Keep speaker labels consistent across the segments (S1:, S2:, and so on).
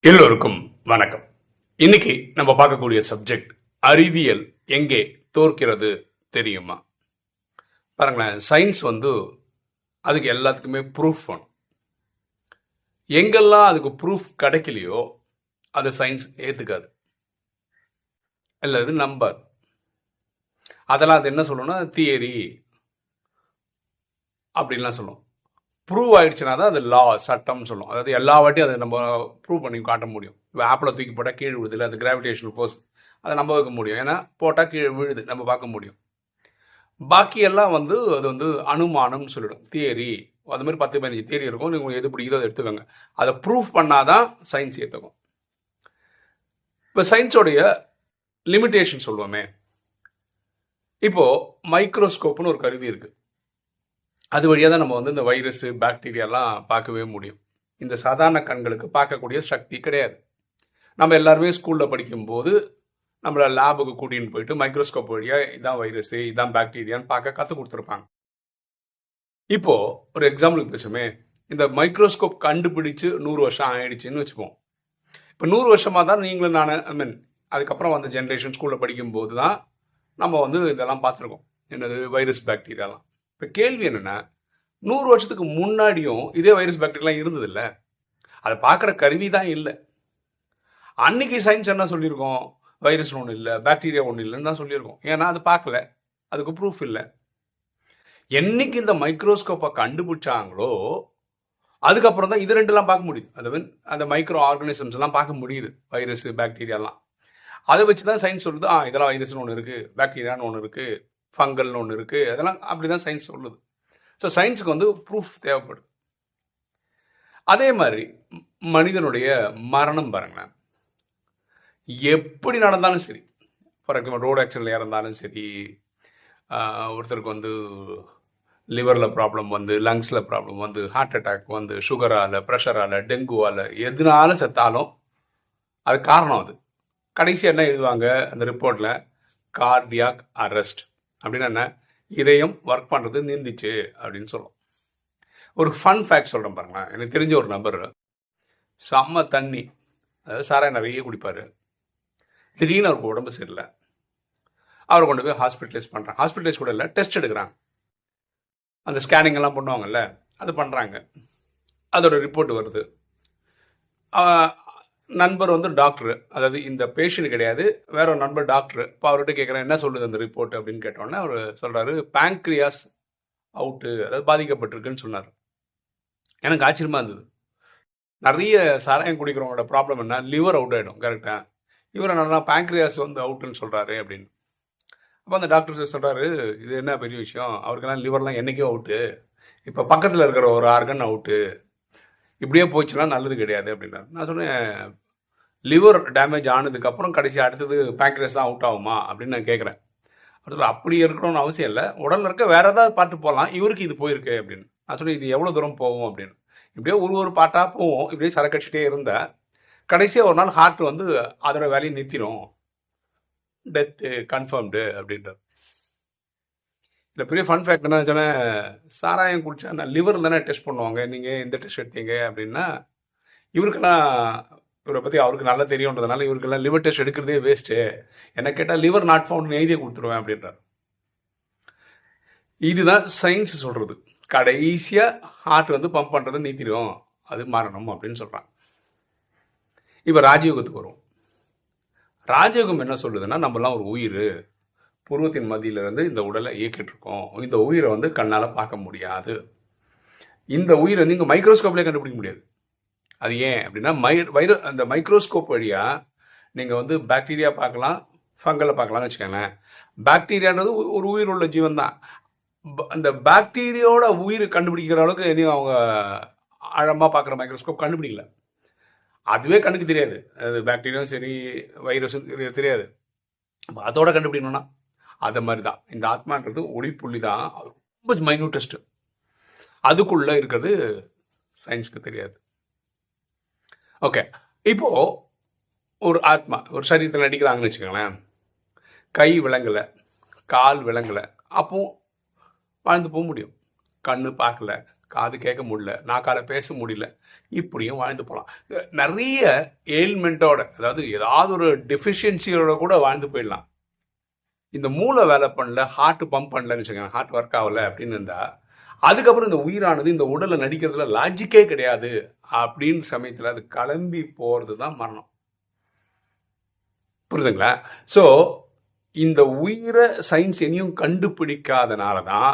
S1: எல்லோருக்கும் வணக்கம். இன்னைக்கு நம்ம பார்க்கக்கூடிய சப்ஜெக்ட் அறிவியல் எங்கே தோற்கிறது தெரியுமா? பாருங்களேன், சயின்ஸ் அதுக்கு எல்லாத்துக்குமே ப்ரூஃப் வேணும். எங்கெல்லாம் அதுக்கு ப்ரூஃப் கிடைக்கலையோ அது சயின்ஸ் ஏத்துக்காது, அல்லது நம்பாது. அதெல்லாம் அது என்ன சொல்லணும்னா தியரி அப்படின்லாம் சொல்லும். ப்ரூவ் ஆயிடுச்சுன்னா தான் அது லா, சட்டம் சொல்லும். அதாவது எல்லா வாட்டியும் அதை நம்ம ப்ரூவ் பண்ணி காட்ட முடியும். இப்போ ஆப்பில் தூக்கி போட்டால் கீழே விழுது இல்லை, அது கிராவிடேஷனல் ஃபோர்ஸ், அதை நம்ப வைக்க முடியும். ஏன்னா போட்டால் கீழே விழுது, நம்ம பார்க்க முடியும். பாக்கி எல்லாம் அது அனுமானம்னு சொல்லிடும், தியரி. அது மாதிரி 10-15 தியரி இருக்கும். நீங்கள் எது பிடிக்குதோ அதை எடுத்துக்கோங்க. அதை ப்ரூஃப் பண்ணாதான் சயின்ஸ் ஏற்றுக்கும். இப்போ சயின்ஸோடைய லிமிட்டேஷன் சொல்லுவோமே. இப்போ மைக்ரோஸ்கோப்னு ஒரு கருவி இருக்கு. அது வழியாக தான் நம்ம இந்த வைரஸ், பாக்டீரியாலாம் பார்க்கவே முடியும். இந்த சாதாரண கண்களுக்கு பார்க்கக்கூடிய சக்தி கிடையாது. நம்ம எல்லாருமே ஸ்கூலில் படிக்கும்போது நம்மளை லேபுக்கு கூட்டின்னு போயிட்டு மைக்ரோஸ்கோப் வழியாக இதான் வைரஸ், இதான் பாக்டீரியான்னு பார்க்க கற்றுக் கொடுத்துருப்பாங்க. இப்போ ஒரு எக்ஸாம்பிளுக்கு பேசுமே, இந்த மைக்ரோஸ்கோப் கண்டுபிடிச்சு 100 வருஷம் ஆயிடுச்சுன்னு வச்சுப்போம். இப்போ 100 வருஷமாக தான் நீங்களும் நான் அதுக்கப்புறம் வந்த ஜென்ரேஷன் ஸ்கூலில் படிக்கும்போது தான் நம்ம இதெல்லாம் பார்த்துருக்கோம். என்னது வைரஸ், பாக்டீரியாலாம். இப்போ கேள்வி என்னன்னா, 100 வருஷத்துக்கு முன்னாடியும் இதே வைரஸ், பாக்டீரியாலாம் இருந்தது இல்லை. அதை பார்க்குற கருவி தான் இல்லை. அன்னைக்கு சயின்ஸ் என்ன சொல்லியிருக்கோம்? வைரஸ் ஒன்றும் இல்லை, பாக்டீரியா ஒன்றும் இல்லைன்னு தான் சொல்லியிருக்கோம். ஏன்னா அது பார்க்கல, அதுக்கு ப்ரூஃப் இல்லை. என்னைக்கு இந்த மைக்ரோஸ்கோப்பை கண்டுபிடிச்சாங்களோ அதுக்கப்புறம் தான் இது ரெண்டுலாம் பார்க்க முடியுது. அது அந்த மைக்ரோ ஆர்கானிசம்ஸ் எல்லாம் பார்க்க முடியுது, வைரஸ், பாக்டீரியாலாம். அதை வச்சு தான் சயின்ஸ் சொல்லுது, இதெல்லாம் வைரஸ்னு ஒன்று இருக்குது, பாக்டீரியான்னு ஒன்று இருக்குது, ஃபங்கல்னு ஒன்று இருக்குது. அதெல்லாம் அப்படி தான் சயின்ஸ் சொல்லுது. ஸோ சயின்ஸுக்கு ப்ரூஃப் தேவைப்படுது. அதே மாதிரி மனிதனுடைய மரணம் பாருங்களேன், எப்படி நடந்தாலும் சரி, ஃபார் எக்ஸாம்பிள் ரோடு ஆக்சிடென்ட்ல இறந்தாலும் சரி, ஒருத்தருக்கு லிவரில் ப்ராப்ளம் லங்ஸில் ப்ராப்ளம் ஹார்ட் அட்டாக் சுகரால், ப்ரெஷரால், டெங்குவால், எதுனாலும் செத்தாலும் அது காரணம். அது கடைசியாக என்ன எழுதுவாங்க அந்த ரிப்போர்ட்டில்? Cardiac arrest. அப்படின்னு என்ன? இதயம் ஒர்க் பண்ணுறது நின்றுச்சு அப்படின்னு சொல்லும். ஒரு ஃபன் ஃபேக்ட் சொல்கிறேன் பாருங்களேன். எனக்கு தெரிஞ்ச ஒரு நபர் செம்ம தண்ணி, அதாவது சாராயம் நிறைய குடிப்பார். திடீர்னு அவருக்கு உடம்பு சரியில்லை. அவரை கொண்டு போய் ஹாஸ்பிட்டலைஸ் பண்ணுறாங்க. ஹாஸ்பிட்டலைஸ் கூட இல்லை, டெஸ்ட் எடுக்கிறாங்க. அந்த ஸ்கேனிங் எல்லாம் பண்ணுவாங்கல்ல, அது பண்ணுறாங்க. அதோட ரிப்போர்ட் வருது. நண்பர் டாக்டர், அதாவது இந்த பேஷண்ட் கிடையாது, வேற ஒரு நண்பர் டாக்டர். இப்போ அவர்கிட்ட கேட்குறேன், என்ன சொல்லுது அந்த ரிப்போர்ட் அப்படின்னு கேட்டோன்னே அவர் சொல்கிறாரு, பேங்க்ரியாஸ் அவுட்டு, அதாவது பாதிக்கப்பட்டிருக்குன்னு சொன்னார். எனக்கு ஆச்சரியமா இருந்தது. நிறைய சாராயம் குடிக்கிறவங்களோட ப்ராப்ளம் என்ன? லிவர் அவுட் ஆகிடும். கரெக்டாக இவர் என்னன்னா பேங்க்ரியாஸ் அவுட்டுன்னு சொல்கிறாரு அப்படின்னு. அப்போ அந்த டாக்டர் சொல்கிறாரு, இது என்ன பெரிய விஷயம், அவருக்கெல்லாம் லிவர்லாம் என்றைக்கோ அவுட்டு, இப்போ பக்கத்தில் இருக்கிற ஒரு ஆர்கன் அவுட்டு, இப்படியே போச்சுன்னா நல்லது கிடையாது அப்படின்னாரு. நான் சொன்னேன், லிவர் டேமேஜ் ஆனதுக்கப்புறம் கடைசி அடுத்தது பேங்க்ரியாஸ் தான் அவுட் ஆகுமா அப்படின்னு நான் கேட்குறேன். அடுத்தது அப்படி இருக்கணும்னு அவசியம் இல்லை, உடலில் இருக்க வேற ஏதாவது பாட்டு போகலாம், இவருக்கு இது போயிருக்கு அப்படின்னு. நான் சொன்னேன், இது எவ்வளோ தூரம் போகும் அப்படின்னு. இப்படியே ஒரு பாட்டாக போவோம், இப்படியே சரக்கடிச்சிட்டே இருந்தேன். கடைசியாக ஒரு நாள் ஹார்ட் அதோட வேலையை நிறுத்திடும், டெத்து கன்ஃபார்ம்டு அப்படின்றார். இல்லை பெரிய ஃபன் ஃபேக்ட் என்ன சொன்னேன், சாராயம் குடிச்சா நான் லிவர் தானே டெஸ்ட் பண்ணுவாங்க, நீங்கள் எந்த டெஸ்ட் எடுத்தீங்க அப்படின்னா, இவருக்கெல்லாம் இவரை பற்றி அவருக்கு நல்லா தெரியுன்றதுனால இவருக்கெல்லாம் லிவர் டெஸ்ட் எடுக்கிறதே வேஸ்ட்டு, என்ன கேட்டால் லிவர் நாட் ஃபவுண்ட் எழுதியே கொடுத்துருவேன் அப்படின்றார். இதுதான் சயின்ஸ் சொல்கிறது. கடைசியாக ஹார்ட் பம்ப் பண்ணுறதை நிறுத்திடும், அது மாறணும் அப்படின்னு சொல்கிறாங்க. இப்போ ராஜயோகத்துக்கு வரும். ராஜயோகம் என்ன சொல்லுதுன்னா, நம்மளாம் ஒரு உயிர், புருவத்தின் மத்தியிலிருந்து இந்த உடலை இயக்கிட்டு இருக்கோம். இந்த உயிரை கண்ணால் பார்க்க முடியாது. இந்த உயிரை நீங்கள் மைக்ரோஸ்கோப்லேயே கண்டுபிடிக்க முடியாது. அது ஏன் அப்படின்னா, அந்த மைக்ரோஸ்கோப் வழியாக நீங்கள் பாக்டீரியா பார்க்கலாம், ஃபங்கலை பார்க்கலாம்னு வச்சுக்கோங்களேன். பாக்டீரியான்றது ஒரு உயிர் உள்ள ஜீவன் தான். அந்த பாக்டீரியாவோட உயிர் கண்டுபிடிக்கிற அளவுக்கு எதையும் அவங்க ஆழமாக பார்க்குற மைக்ரோஸ்கோப் கண்டுபிடிக்கல. அதுவே கண்ணுக்கு தெரியாது, அது பாக்டீரியாவும் சரி வைரஸும் தெரியாது. அதோட கண்டுபிடிக்கணும்னா அதை மாதிரி தான் இந்த ஆத்மான்றது ஒளிப்புள்ளி தான், ரொம்ப மைன்யூட்டஸ்ட். அதுக்குள்ளே இருக்கிறது சயின்ஸ்க்கு தெரியாது. ஓகே, இப்போ ஒரு ஆத்மா ஒரு சரீரத்தில் நடிக்கிறாங்கன்னு வச்சுக்கோங்களேன். கை விளங்கலை, கால் விளங்கலை, அப்போ வாழ்ந்து போக முடியும். கண்ணு பார்க்கல, காது கேட்க முடியல, நாக்கால பேச முடியல, இப்படியும் வாழ்ந்து போகலாம். நிறைய எயில்மெண்ட்டோட, அதாவது ஏதாவது ஒரு டெஃபிஷியன்சியோட கூட வாழ்ந்து போயிடலாம். இந்த மூளை வேலை பண்ணல, ஹார்ட் பம்ப் பண்ணலன்னு வச்சுக்கோங்க, ஹார்ட் ஒர்க் ஆகல அப்படின்னு இருந்தா, அதுக்கப்புறம் இந்த உயிரானது இந்த உடலை நடிக்கிறதுல லாஜிக்கே கிடையாது அப்படின்னு சமயத்தில் அது கிளம்பி போகிறது தான் மரணம். புரியுதுங்களா? ஸோ இந்த உயிரை சயின்ஸ் இனியும் கண்டுபிடிக்காதனால தான்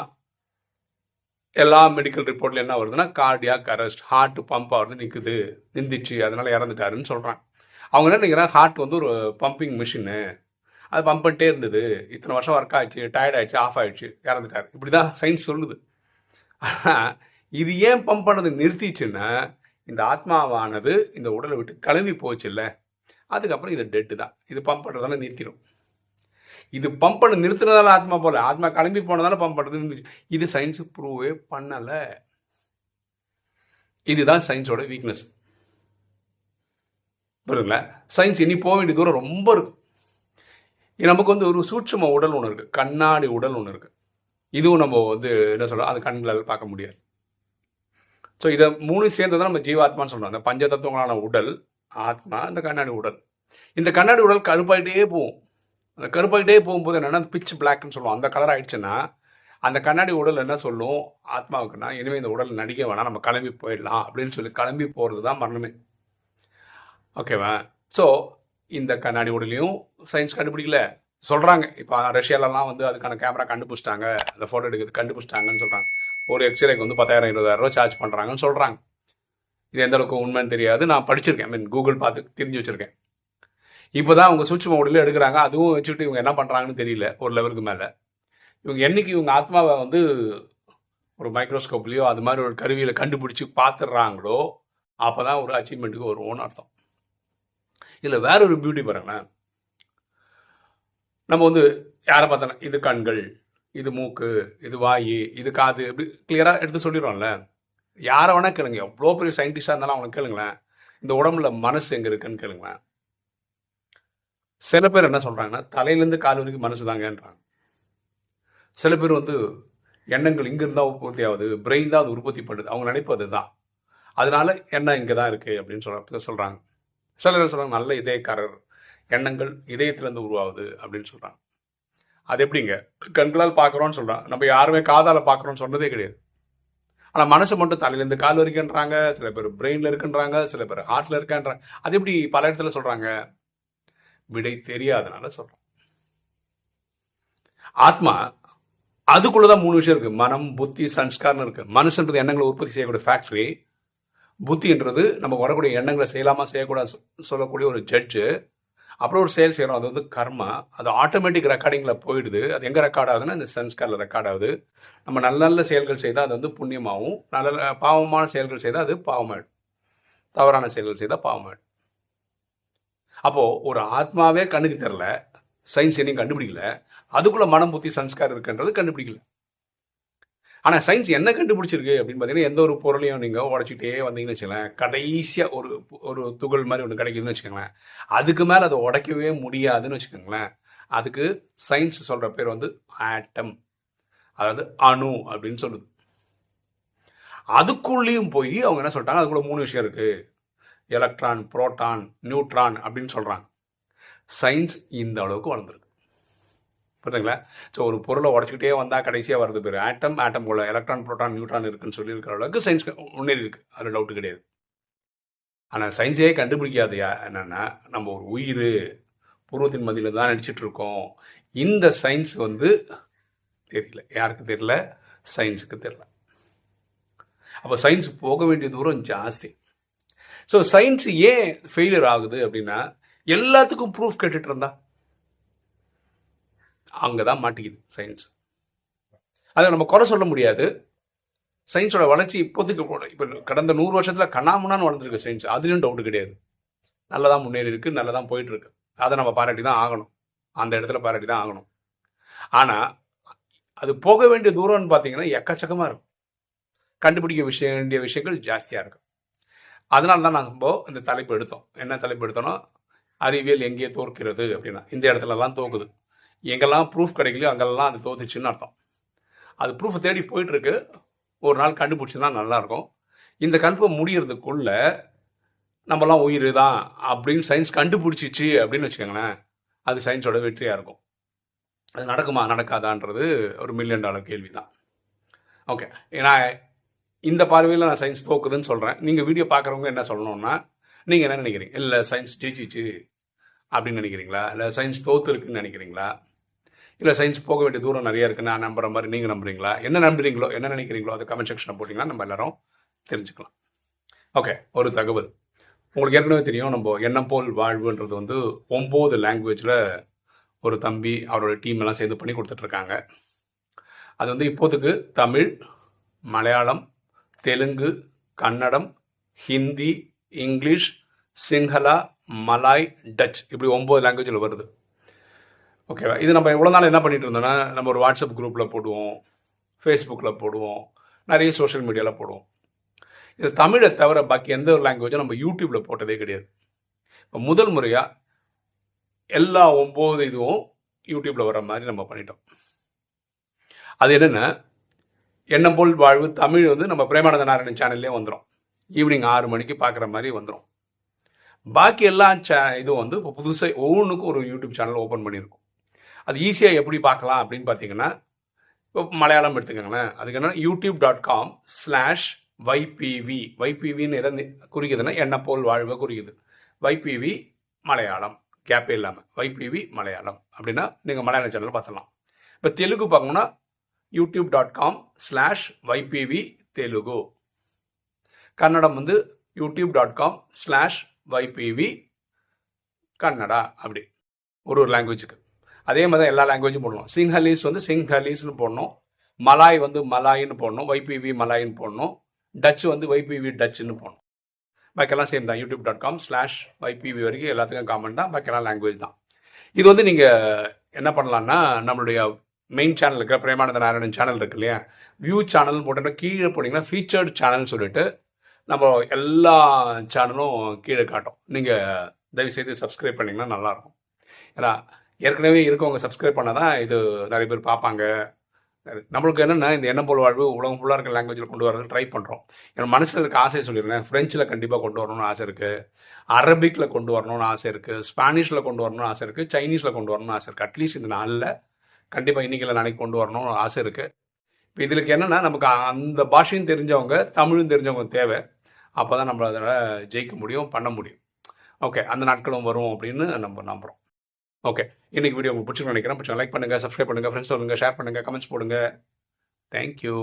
S1: எல்லா மெடிக்கல் ரிப்போர்ட்ல என்ன வருதுன்னா, கார்டியாக் அரெஸ்ட், ஹார்ட் பம்ப் ஆகுறது நிந்திச்சு, அதனால இறந்துட்டாருன்னு சொல்றாங்க. அவங்க என்ன நினைக்கிறாங்க, ஹார்ட் வந்து ஒரு பம்பிங் மிஷினு, அது பம்ப் பண்ணிட்டே இருந்தது, இத்தனை வருஷம் ஒர்க் ஆயிடுச்சு, டயர்ட் ஆயிடுச்சு, ஆஃப் ஆயிடுச்சு, இறந்துட்டாரு, இப்படிதான் சயின்ஸ் சொல்லுது. ஆனால் இது ஏன் பம்ப் பண்ணது நிறுத்திச்சுன்னா, இந்த ஆத்மாவானது இந்த உடலை விட்டு கிளம்பி போச்சு இல்லை, அதுக்கப்புறம் இது டெட்டு தான். இது பம்ப் பண்ணுறதால நிறுத்திடும். இது பம்ப் பண்ண நிறுத்தினதால ஆத்மா போல, ஆத்மா கிளம்பி போனதால பம்ப் பண்ணுறது இருந்துச்சு. இது சயின்ஸ் ப்ரூவே பண்ணலை. இதுதான் சயின்ஸோட வீக்னஸ். புரியுதுங்களா? சயின்ஸ் இனி போக வேண்டிய தூரம் ரொம்ப இருக்கு. நமக்கு வந்து ஒரு சூட்சும உடல் ஒன்று இருக்கு, கண்ணாடி உடல் ஒன்று இருக்கு. இதுவும் நம்ம வந்து என்ன சொல்றோம், அது கண்களால் பார்க்க முடியாது. ஸோ இதை மூணு சேர்ந்து தான் நம்ம ஜீவாத்மான்னு சொல்றோம். அந்த பஞ்ச தத்துவங்களான உடல், ஆத்மா, இந்த கண்ணாடி உடல். இந்த கண்ணாடி உடல் கருப்பாயிட்டே போகும். அந்த கருப்பாயிட்டே போகும்போது என்னன்னா, பிச் பிளாக்னு சொல்லுவோம். அந்த கலர் ஆயிடுச்சுன்னா அந்த கண்ணாடி உடல் என்ன சொல்லும் ஆத்மாவுக்குன்னா, இனிமேல் இந்த உடல் நடிக்க வேணாம், நம்ம கிளம்பி போயிடலாம் அப்படின்னு சொல்லி கிளம்பி போகிறது தான் மரணமே. ஓகேவா? ஸோ இந்த கண்ணாடி உடலையும் சயின்ஸ் கண்டுபிடிக்கல சொல்கிறாங்க. இப்போ ரஷ்யாலலாம் வந்து அதுக்கான கேமரா கண்டுபிடிச்சிட்டாங்க, அந்த ஃபோட்டோ எடுக்கிறது கண்டுபிடிச்சிட்டாங்கன்னு சொல்கிறாங்க. ஒரு எக்ஸ்ரேக்கு வந்து 10,000 20,000 சார்ஜ் பண்ணுறாங்கன்னு சொல்கிறாங்க. இது எந்த அளவுக்கு உண்மைன்னு தெரியாது, நான் படிச்சிருக்கேன், மீன் கூகுள் பார்த்து தெரிஞ்சு வச்சுருக்கேன். இப்போ தான் அவங்க சூட்சும உடலில் எடுக்கிறாங்க. அதுவும் வச்சுக்கிட்டு இவங்க என்ன பண்ணுறாங்கன்னு தெரியல. ஒரு லெவலுக்கு மேலே இவங்க என்னைக்கு இவங்க ஆத்மாவை வந்து ஒரு மைக்ரோஸ்கோப்லேயோ அது மாதிரி ஒரு கருவியில் கண்டுபிடிச்சி பார்த்துடுறாங்களோ அப்போ தான் ஒரு அச்சீவ்மெண்ட்டுக்கு வருவோன்னு அர்த்தம். இதில் வேற ஒரு பியூட்டி பாருங்களேன். நம்ம வந்து யாரை பார்த்தோன்னா, இது கண்கள், இது மூக்கு, இது வாய், இது காது, இப்படி கிளியராக எடுத்து சொல்லிடுறோம்ல. யாரை வேணா கேளுங்க, எவ்வளோ பெரிய சயின்டிஸ்டாக இருந்தாலும் அவங்களை கேளுங்களேன், இந்த உடம்புல மனசு எங்கே இருக்குன்னு கேளுங்களேன். சில பேர் என்ன சொல்கிறாங்கன்னா, தலையிலேருந்து கால் வரைக்கும் மனசு தாங்கன்றாங்க. சில பேர் வந்து எண்ணங்கள் இங்கே இருந்தால் உற்பத்தி ஆகுது, பிரெயின் தான் அது உற்பத்தி பண்ணுது, அவங்க நினைப்பது தான், அதனால எண்ணம் இங்கே தான் இருக்குது அப்படின்னு சொல்கிறாங்க. சில பேர் சொல்கிறாங்க, நல்ல இதயக்காரர், எண்ணங்கள் இதயத்திலேருந்து உருவாகுது அப்படின்னு சொல்கிறாங்க. அது எப்படிங்க, கண்களால் பார்க்குறோன்னு சொல்கிறான், நம்ம யாருமே காதால் பார்க்குறோன்னு சொன்னதே கிடையாது. ஆனால் மனசு மட்டும் தலையிலேருந்து கால் வரைக்குன்றாங்க, சில பேர் பிரெயினில் இருக்குன்றாங்க, சில பேர் ஹார்ட்டில் இருக்கன்றாங்க. அது எப்படி பல இடத்துல சொல்கிறாங்க? விடை தெரியாதனால சொல்கிறோம். ஆத்மா அதுக்குள்ளதான் 3 விஷயம் இருக்கு, மனம், புத்தி, சன்ஸ்கார்னு இருக்கு. மனசுன்றது எண்ணங்களை உற்பத்தி செய்யக்கூடிய ஃபேக்டரி, புத்தின்றது நம்ம வரக்கூடிய எண்ணங்களை செய்யலாமா செய்யக்கூடாது சொல்லக்கூடிய ஒரு ஜட்ஜு, அப்புறம் ஒரு செயல் செய்கிறோம், அது வந்து கர்மா, அது ஆட்டோமேட்டிக் ரெக்கார்டிங்கில் போயிடுது. அது எங்கே ரெக்கார்ட் ஆகுதுன்னா இந்த சன்ஸ்காரில் ரெக்கார்ட் ஆகுது. நம்ம நல்ல நல்ல செயல்கள் செய்தால் அது வந்து புண்ணியமாகவும், நல்ல பாவமான செயல்கள் செய்தால் அது பாவமாயிடும், தவறான செயல்கள் செய்தால் பாவமாயிடும். அப்போது ஒரு ஆத்மாவே கண்ணுக்கு தெரில, சயின்ஸ் என்னையும் கண்டுபிடிக்கல, அதுக்குள்ளே மனம், புத்தி, சன்ஸ்கார் இருக்குன்றது கண்டுபிடிக்கல. ஆனால் சயின்ஸ் என்ன கண்டுபிடிச்சிருக்கு அப்படின்னு பார்த்தீங்கன்னா, எந்த ஒரு பொருளையும் நீங்கள் உடச்சிட்டே வந்தீங்கன்னு வச்சுக்கோங்களேன், கடைசியாக ஒரு துகள் மாதிரி ஒன்று கிடைக்குதுன்னு வச்சுக்கோங்களேன், அதுக்கு மேலே அதை உடைக்கவே முடியாதுன்னு வச்சுக்கோங்களேன். அதுக்கு சயின்ஸ் சொல்கிற பேர் வந்து ஆட்டம், அதாவது அணு அப்படின்னு சொல்லுது. அதுக்குள்ளேயும் போய் அவங்க என்ன சொல்லிட்டாங்க, அதுக்குள்ள 3 விஷயம் இருக்குது, எலக்ட்ரான், புரோட்டான், நியூட்ரான் அப்படின்னு சொல்கிறாங்க. சயின்ஸ் இந்த அளவுக்கு வளர்ந்துருக்கு, புரியுதுங்களா? ஸோ ஒரு பொருளை உடச்சிக்கிட்டே வந்தால் கடைசியாக வரது பேர் ஆட்டம். ஆட்டம்குள்ள எலக்ட்ரான், புரோட்டான், நியூட்ரான் இருக்குன்னு சொல்லியிருக்கிற அளவுக்கு சயின்ஸ் முன்னேறி இருக்கு, அதில் டவுட்டு கிடையாது. ஆனால் சயின்ஸே கண்டுபிடிக்காது என்னென்னா, நம்ம ஒரு உயிர் பூர்வத்தின் மதியில் தான் நடிச்சிட்டு இருக்கோம். இந்த சயின்ஸ் வந்து தெரியல, யாருக்கு தெரியல? சயின்ஸுக்கு தெரியல. அப்போ சயின்ஸ் போக வேண்டிய தூரம் ஜாஸ்தி. ஸோ சயின்ஸ் ஏன் ஃபெயிலியர் ஆகுது அப்படின்னா, எல்லாத்துக்கும் ப்ரூஃப் கேட்டுட்டு இருந்தா அங்கதான் மாட்டிக்குது சயின்ஸ். அதை நம்ம குறை சொல்ல முடியாது. சயின்ஸோட வளர்ச்சி இப்போதைக்கு இப்போ கடந்த 100 வருஷத்துல கண்ணாமுன்னான்னு வளர்ந்துருக்கு சயின்ஸ், அதுலயும் டவுட் கிடையாது. நல்லதான் முன்னேறி இருக்கு, நல்லதான் போயிட்டு இருக்கு, அதை நம்ம பாராட்டி தான் ஆகணும், அந்த இடத்துல பாராட்டி தான் ஆகணும். ஆனா அது போக வேண்டிய தூரம்னு பார்த்தீங்கன்னா எக்கச்சக்கமா இருக்கும், கண்டுபிடிக்க வேண்டிய விஷயங்கள் ஜாஸ்தியா இருக்கும். அதனால தான் நம்ம இந்த தலைப்பு எடுத்தோம். என்ன தலைப்பு எடுத்தோம்னா, அறிவியல் எங்கேயே தோற்கிறது அப்படின்னா, இந்த இடத்துலலாம் தோக்குது, எங்கெல்லாம் ப்ரூஃப் கிடைக்கலையோ அங்கெல்லாம் அது தோத்துச்சுன்னு அர்த்தம். அது ப்ரூஃப் தேடி போயிட்டு இருக்கு, ஒரு நாள் கண்டுபிடிச்சதுனா நல்லாயிருக்கும். இந்த கன்ஃபார்ம் முடியறதுக்குள்ள நம்மலாம் உயிர் தான் அப்படின்னு சயின்ஸ் கண்டுபிடிச்சிச்சு அப்படின்னு வச்சுக்கோங்களேன், அது சயின்ஸோட வெற்றியாக இருக்கும். அது நடக்குமா நடக்காதான்றது ஒரு $1 மில்லியன் கேள்வி தான். ஓகே, ஏன்னா இந்த பார்வையில் நான் சயின்ஸ் தோக்குதுன்னு சொல்கிறேன். நீங்கள் வீடியோ பார்க்குறவங்க என்ன சொல்லணும்னா, நீங்கள் என்ன நினைக்கிறீங்க? இல்லை சயின்ஸ் ஜெயிச்சிச்சு அப்படின்னு நினைக்கிறீங்களா? இல்லை சயின்ஸ் தோத்துருக்குன்னு நினைக்கிறீங்களா? இல்லை சயின்ஸ் போக வேண்டிய தூரம் நிறைய இருக்குன்னு நான் நம்புற மாதிரி நீங்கள் நம்புறீங்களா? என்ன நம்புறீங்களோ, என்ன நினைக்கிறீங்களோ அதை கமெண்ட் செக்ஷனில் போட்டிங்கன்னா நம்ம எல்லாரும் தெரிஞ்சுக்கலாம். ஓகே, ஒரு தகவல் உங்களுக்கு ஏற்கனவே தெரியும். நம்ம எண்ணம் போல் வாழ்வுன்றது வந்து 9 லாங்குவேஜில் ஒரு தம்பி அவரோட டீம் எல்லாம் சேர்ந்து பண்ணி கொடுத்துட்ருக்காங்க. அது வந்து இப்போதுக்கு Tamil, Malayalam, Telugu, Kannada, Hindi, English, Sinhala, Malay, Dutch, இப்படி 9 லாங்குவேஜில் வருது. ஓகேவா? இது நம்ம இவ்வளோ நாள் என்ன பண்ணிட்டு இருந்தோம்னா, நம்ம ஒரு வாட்ஸ்அப் குரூப்பில் போடுவோம், ஃபேஸ்புக்கில் போடுவோம், நிறைய சோஷியல் மீடியாவில் போடுவோம். இது தமிழை தவிர பாக்கி எந்த ஒரு லாங்குவேஜும் நம்ம யூடியூப்பில் போட்டதே கிடையாது. இப்போ முதல் முறையாக எல்லா 9 இதுவும் யூடியூப்பில் வர மாதிரி நம்ம பண்ணிட்டோம். அது என்னென்னா, எண்ணம் போல் வாழ்வு தமிழ் வந்து நம்ம பிரேமானந்த நாராயணன் சேனல்லே வந்துடும். ஈவினிங் 6 மணிக்கு பார்க்குற மாதிரி வந்துடும். பாக்கி எல்லா இதுவும் வந்து இப்போ புதுசாக ஒவ்வொன்றுக்கும் ஒரு யூடியூப் சேனல் ஓப்பன் பண்ணியிருக்கோம். அது ஈஸியாக எப்படி பார்க்கலாம் அப்படின்னு பார்த்தீங்கன்னா, இப்போ மலையாளம் எடுத்துக்கோங்களேன். அதுக்கு என்ன youtube.com/YPV. YPVன்னு எதை குறிக்குதுன்னா எண்ணம் போல் வாழ்வை குறிக்குது. YPV மலையாளம், கேப்பே இல்லாமல் YPV மலையாளம் அப்படின்னா நீங்கள் மலையாளம் சேனல் பார்த்துடலாம். இப்போ தெலுங்கு பார்க்கணும்னா youtube.com/YPV தெலுங்கு. கன்னடம் வந்து youtube.com/YPV கன்னடா. அப்படி ஒரு லாங்குவேஜுக்கு அதே மாதிரி தான் எல்லா லாங்குவேஜும் போடணும். சிங்ஹலீஸ் வந்து சிங்ஹலீஸ்னு போடணும், மலாய் வந்து மலாயின்னு போடணும், YPV மலாயின்னு போடணும், டச் வந்து YPV டச்சுன்னு போடணும். பாக்கெல்லாம் சேம் தான். youtube.com/YPV வரைக்கும் எல்லாத்துக்கும் காமன் தான். பாக்கெல்லாம் லாங்குவேஜ் தான். இது வந்து நீங்கள் என்ன பண்ணலான்னா, நம்மளுடைய மெயின் சேனல் இருக்கிற பிரேமானந்த நாராயணன் சேனல் இருக்கு இல்லையா, வியூ சேனல் போட்டு கீழே போனீங்கன்னா ஃபீச்சர்டு சேனல் சொல்லிட்டு நம்ம எல்லா சேனலும் கீழே காட்டும். நீங்கள் தயவுசெய்து சப்ஸ்கிரைப் பண்ணிங்கன்னா நல்லாயிருக்கும். ஏன்னா ஏற்கனவே இருக்கவங்க சப்ஸ்கிரைப் பண்ணால் தான் இது நிறைய பேர் பார்ப்பாங்க. நம்மளுக்கு என்னென்னா, இந்த எண்ணம் போல் வாழ்வு உலகம் ஃபுல்லாக இருக்க லாங்குவேஜில் கொண்டு வரது ட்ரை பண்ணுறோம். என் மனசில் இருக்க ஆசையை சொல்லிடுறேன். ஃப்ரெஞ்சில் கண்டிப்பாக கொண்டு வரணும்னு ஆசை இருக்குது, அரபிக்கில் கொண்டு வரணும்னு ஆசை இருக்குது, ஸ்பானிஷில் கொண்டு வரணும்னு ஆசை இருக்குது, சைனீஸில் கொண்டு வரணும்னு ஆசை இருக்குது. அட்லீஸ்ட் இந்த நாளில் கண்டிப்பாக இன்றைக்கில் நாளைக்கு கொண்டு வரணும்னு ஆசை இருக்குது. இப்போ இதுக்கு என்னென்னா, நமக்கு அந்த பாஷையும் தெரிஞ்சவங்க, தமிழும் தெரிஞ்சவங்க தேவை. அப்போ தான் நம்மள அதில் ஜெயிக்க முடியும், பண்ண முடியும். ஓகே, அந்த நாட்களும் வரும் அப்படின்னு நம்ம நம்புகிறோம். ஓகே, இன்னைக்கு வீடியோ உங்களுக்கு பிடிச்சிருக்குன்னு நினைக்கிறேன். பிடிச்சா லைக் பண்ணுங்கள், சப்ஸ்கிரைப் பண்ணுங்கள், ஃப்ரெண்ட்ஸ் சொல்லுங்கள், ஷேர் பண்ணுங்கள், கமெண்ட்ஸ் போடுங்க. தேங்க்யூ.